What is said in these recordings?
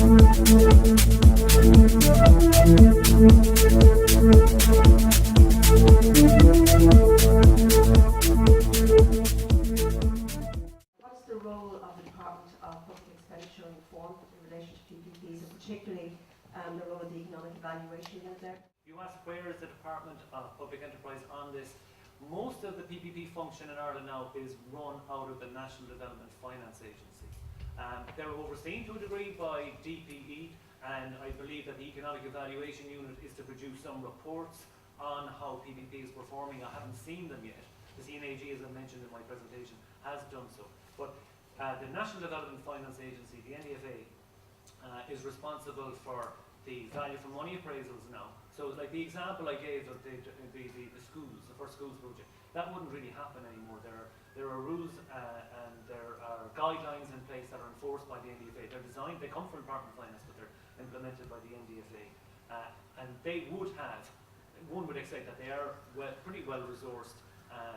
the role of the Department of Public Expenditure and Reform in relation to PPPs, and particularly the role of the Economic Evaluation Unit there? You asked where is the Department of Public Enterprise on this. Most of the PPP function in Ireland now is run out of the National Development Finance Agency. They're overseen to a degree by DPE, and I believe that the Economic Evaluation Unit is to produce some reports on how PPP is performing. I haven't seen them yet. The CNAG, as I mentioned in my presentation, has done so. But the National Development Finance Agency, the NDFA, is responsible for the value for money appraisals now. So like the example I gave of the schools, the first schools project, that wouldn't really happen anymore. There are rules and there are guidelines in place that are enforced by the NDFA. They're designed, they come from Department of Finance, but they're implemented by the NDFA. And they would have, one would expect that they are pretty well resourced.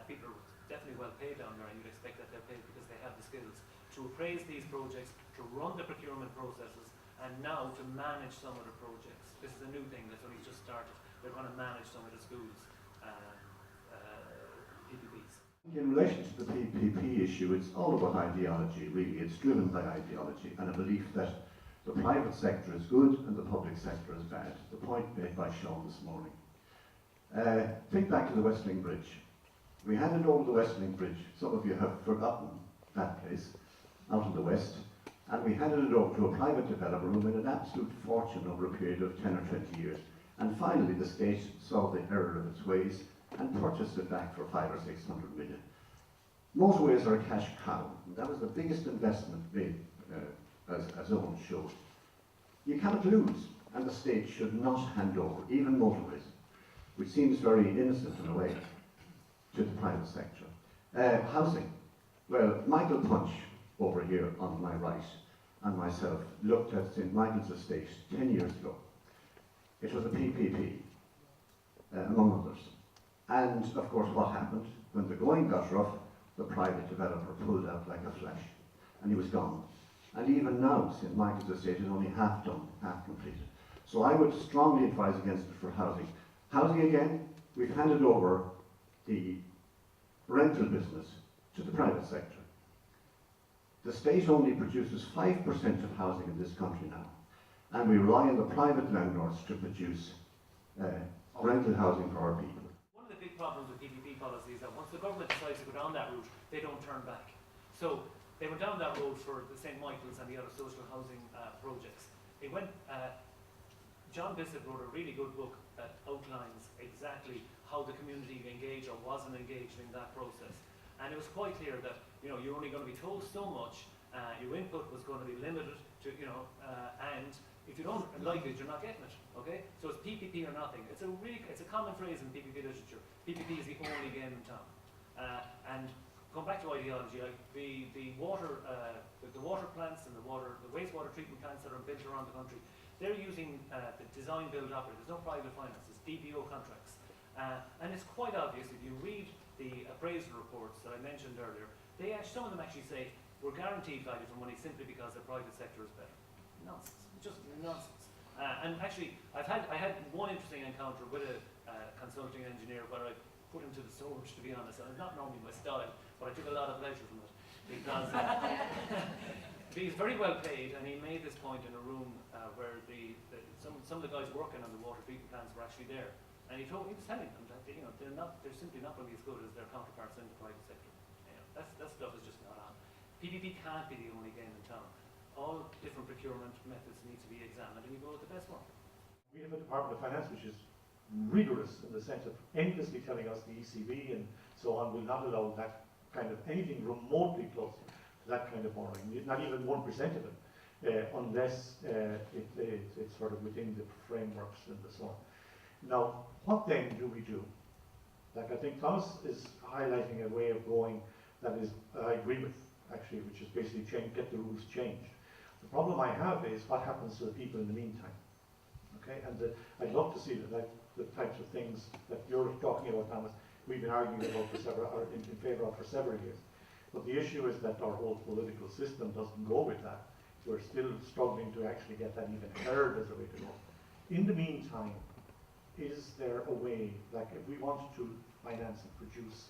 People are definitely well paid down there, and you'd expect that they're paid because they have the skills to appraise these projects, to run the procurement processes, and now to manage some of the projects. This is a new thing that's only just started. They're going to manage some of the schools' PPPs. In relation to the PPP issue, it's all about ideology, really. It's driven by ideology and a belief that the private sector is good and the public sector is bad. The point made by Sean this morning. Think back to the Westling Bridge. We handed over the Westling Bridge. Some of you have forgotten that place out in the west. And we handed it over to a private developer who made an absolute fortune over a period of 10 or 20 years. And finally the state saw the error of its ways and purchased it back for 500 or 600 million. Motorways are a cash cow. That was the biggest investment made, as Owen showed. You cannot lose, and the state should not hand over, even motorways, which seems very innocent in a way, to the private sector. Housing. Well, Michael Punch over here on my right and myself looked at St. Michael's estate 10 years ago. It was a PPP, among others. And of course what happened? When the going got rough, the private developer pulled out like a flash and he was gone. And even now St. Michael's estate is only half done, half completed. So I would strongly advise against it for housing. Housing again, we've handed over the rental business to the private sector. The state only produces 5% of housing in this country now, and we rely on the private landlords to produce rental housing for our people. One of the big problems with PPP policy is that once the government decides to go down that route, they don't turn back. So they went down that road for the St. Michael's and the other social housing projects. They went, John Bissett wrote a really good book that outlines exactly how the community engaged or wasn't engaged in that process. And it was quite clear that you're only going to be told so much, your input was going to be limited to, and if you don't like it, you're not getting it, okay? So it's PPP or nothing. It's a common phrase in PPP literature. PPP is the only game in town. And going back to ideology, the water plants and the wastewater treatment plants that are built around the country, they're using the design, build, operate. There's no private finance, it's DBO contracts. And it's quite obvious if you read the appraisal reports that I mentioned earlier, some of them actually say we're guaranteed value for money simply because the private sector is better. Nonsense, just nonsense. And actually, I had one interesting encounter with a consulting engineer where I put him to the sword, to be honest. And it's not normally my style, but I took a lot of pleasure from it because he's very well paid, and he made this point in a room where some of the guys working on the water treatment plants were actually there. And he was telling them that they're simply not going to be as good as their counterparts in the private sector. That stuff is just not on. PPP can't be the only game in town. All different procurement methods need to be examined, and you go with the best one. We have a Department of Finance which is rigorous in the sense of endlessly telling us the ECB and so on will not allow that kind of anything remotely close to that kind of borrowing, not even 1% of it, unless it's sort of within the frameworks and so on. Now, what then do we do? Like I think Thomas is highlighting a way of going that is, I agree with actually, which is basically get the rules changed. The problem I have is what happens to the people in the meantime. Okay, and I'd love to see that the types of things that you're talking about, Thomas, we've been arguing about for several, or in favour of for several years. But the issue is that our whole political system doesn't go with that. We're still struggling to actually get that even heard as a way to go. In the meantime, is there a way, like if we wanted to finance and produce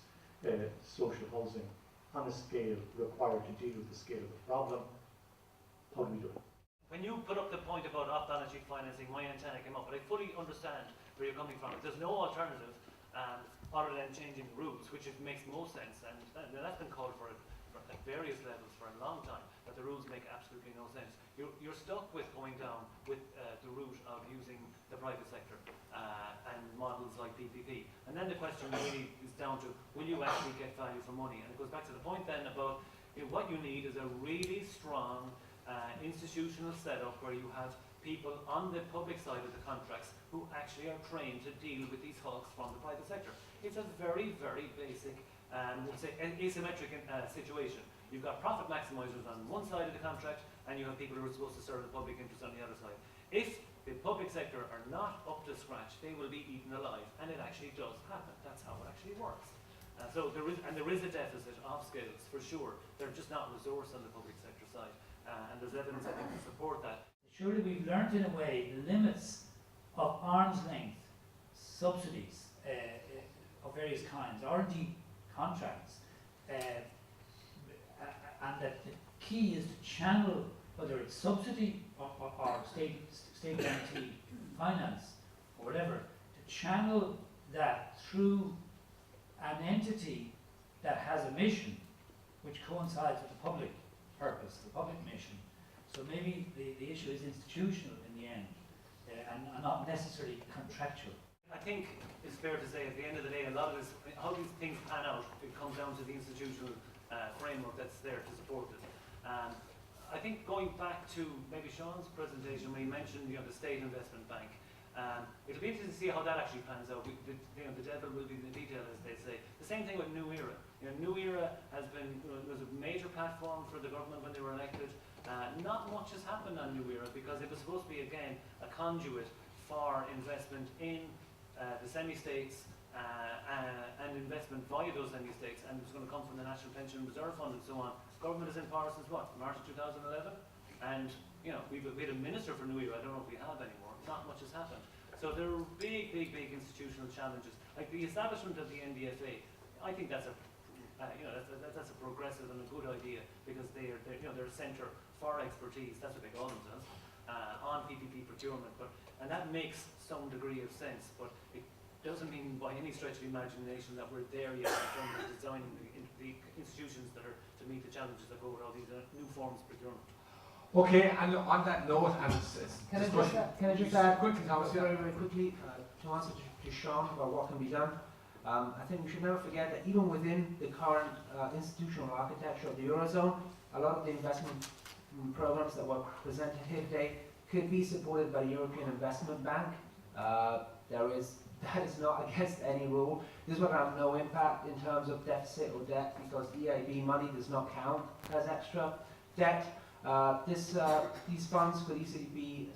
social housing on a scale required to deal with the scale of the problem, how do we do it? When you put up the point about off-balance sheet financing, my antenna came up, but I fully understand where you're coming from. There's no alternative other than changing the rules, which makes most sense, and that's been called for at various levels for a long time, that the rules make absolutely no sense. You're stuck with going down with the route of using the private sector and models like PPP. And then the question really is down to, will you actually get value for money? And it goes back to the point then about what you need is a really strong institutional setup where you have people on the public side of the contracts who actually are trained to deal with these hawks from the private sector. It's a very, very basic, we'll say, asymmetric situation. You've got profit maximisers on one side of the contract, and you have people who are supposed to serve the public interest on the other side. If the public sector are not up to scratch, they will be eaten alive, and it actually does happen. That's how it actually works. So there is a deficit of skills, for sure. They're just not resourced on the public sector side, and there's evidence, I think, to support that. Surely we've learnt in a way the limits of arm's length subsidies of various kinds, or indeed contracts, and that the key is to channel, whether it's subsidy or state guarantee finance or whatever, to channel that through an entity that has a mission which coincides with the public purpose, the public mission. So maybe the issue is institutional in the end, and not necessarily contractual. I think it's fair to say at the end of the day, a lot of this, how these things pan out, it comes down to the institutional framework that's there to support it. I think going back to maybe Sean's presentation, when he mentioned the State Investment Bank, it'll be interesting to see how that actually pans out. The devil will be in the detail, as they say. The same thing with New Era. New Era has been, was a major platform for the government when they were elected. Not much has happened on New Era because it was supposed to be, again, a conduit for investment in the semi-states and investment via those semi-states, and it's going to come from the National Pension Reserve Fund and so on. Government is in power since what, March 2011? And we've had a minister for New Era. I don't know if we have anymore. Not much has happened. So there are big institutional challenges, like the establishment of the NDFA. I think that's a that's a progressive and a good idea, because they're a centre for expertise. That's what they call themselves on PPP procurement. And that makes some degree of sense, but it doesn't mean by any stretch of the imagination that we're there yet in terms of designing the institutions that are to meet the challenges that go with all these new forms of procurement. Okay, and on that note, and can I just add quickly, Thomas, very quickly to answer to Sean about what can be done. I think we should never forget that even within the current institutional architecture of the Eurozone, a lot of the investment programs that were presented here today could be supported by the European Investment Bank. That is not against any rule. This will have no impact in terms of deficit or debt, because EIB money does not count as extra debt. These funds could easily be,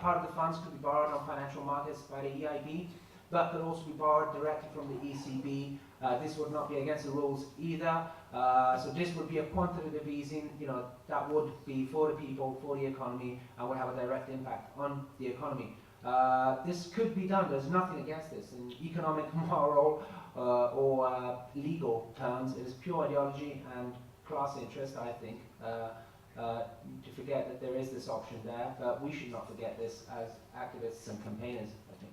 part of the funds could be borrowed on financial markets by the EIB, but could also be borrowed directly from the ECB. This would not be against the rules either. So this would be a quantitative easing, that would be for the people, for the economy, and would have a direct impact on the economy. This could be done. There's nothing against this in economic, moral, or legal terms. It is pure ideology and class interest, I think, to forget that there is this option there. But we should not forget this as activists and campaigners, I think.